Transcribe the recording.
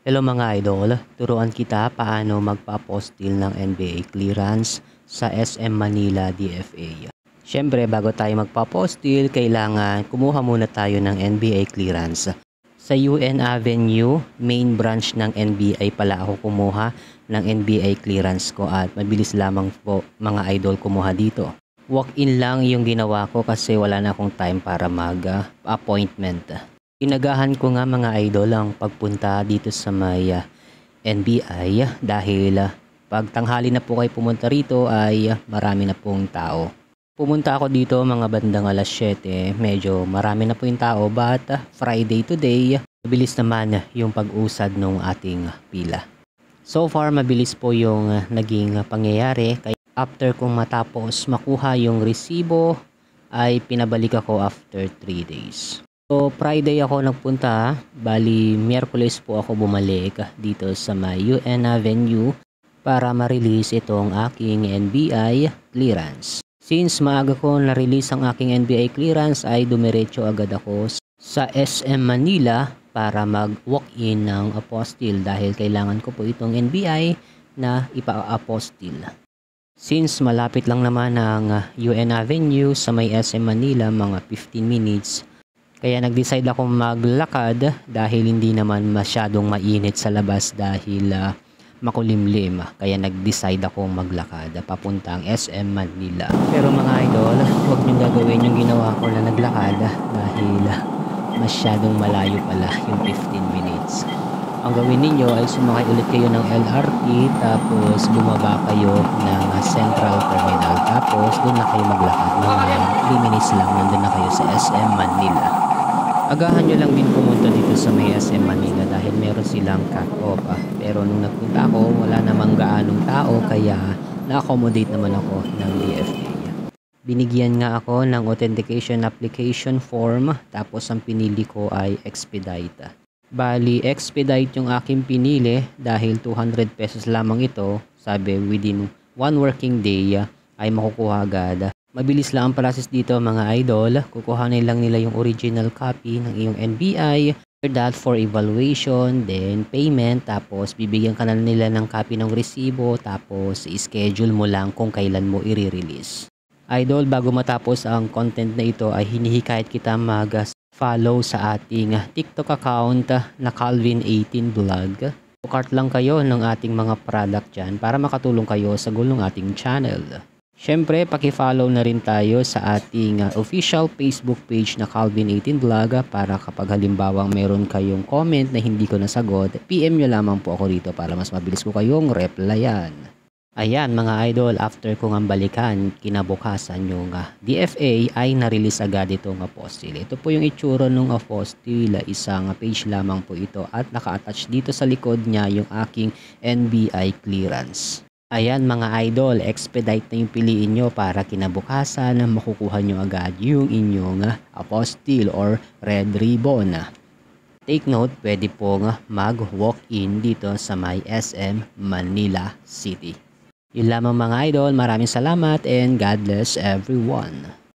Hello mga idol, turuan kita paano magpa-apostil ng NBA clearance sa SM Manila DFA. Siyempre bago tayo magpa-apostil, kailangan kumuha muna tayo ng NBA clearance. Sa UN Avenue, main branch ng NBA pala ako kumuha ng NBA clearance ko at mabilis lamang po mga idol kumuha dito. Walk-in lang yung ginawa ko kasi wala na akong time para mag-appointment. Inagahan ko nga mga idol ang pagpunta dito sa may NBI dahil pag tanghali na po kayo pumunta rito ay marami na pong tao. Pumunta ako dito mga bandang alas 7, medyo marami na po yung tao but Friday today, mabilis naman yung pag-usad ng ating pila. So far mabilis po yung naging pangyayari kaya after kong matapos makuha yung resibo ay pinabalik ako after 3 days. So Friday ako nagpunta, bali Miyerkules po ako bumalik dito sa may UN Avenue para ma-release itong aking NBI clearance. Since maaga ko na-release ang aking NBI clearance ay dumiretso agad ako sa SM Manila para mag-walk-in ng apostil dahil kailangan ko po itong NBI na ipa-apostil. Since malapit lang naman ang UN Avenue sa may SM Manila, mga 15 minutes, kaya nag-decide ako maglakad dahil hindi naman masyadong mainit sa labas dahil makulimlim. Kaya nag-decide ako maglakad papuntang SM Manila. Pero mga idol, huwag niyong gagawin yung ginawa ko na naglakad dahil masyadong malayo pala yung 15 minutes. Ang gawin ninyo ay sumakay ulit kayo ng LRT tapos bumaba kayo ng Central Terminal tapos doon na kayo maglakad. Mga 3 minutes lang nandun na kayo sa SM Manila. Agahan nyo lang din pumunta dito sa may SM Manila dahil meron silang cut-off. Pero nung nagpunta ako, wala namang gaanong tao kaya na-accommodate naman ako ng DFA. Binigyan nga ako ng authentication application form tapos ang pinili ko ay expedite. Bali, expedite yung aking pinili dahil 200 pesos lamang ito. Sabi within 1 working day ay makukuha agad. Mabilis lang ang process dito mga idol. Kukuhanin lang nila yung original copy ng iyong NBI. After that for evaluation, then payment, tapos bibigyan ka na nila ng copy ng resibo, tapos i-schedule mo lang kung kailan mo i-release. Idol, bago matapos ang content na ito ay hinihikayat kita mag-follow sa ating TikTok account na Calvin18 Vlog. Cart lang kayo ng ating mga product dyan para makatulong kayo sa goal ng ating channel. Siyempre, paki-follow na rin tayo sa ating official Facebook page na Calvin18 Vlog para kapag halimbawang meron kayong comment na hindi ko nasagot, PM nyo lamang po ako rito para mas mabilis ko kayong replyan. Ayan mga idol, after kong ang balikan, kinabukasan yung DFA ay na-release agad itong apostil. Ito po yung itsura ng apostil, isang page lamang po ito at naka-attach dito sa likod niya yung aking NBI clearance. Ayan mga idol, expedite na yung piliin nyo para kinabukasan makukuha nyo agad yung inyong apostil or red ribbon. Take note, pwede pong mag-walk-in dito sa may SM Manila City. Yun lamang mga idol, maraming salamat and God bless everyone.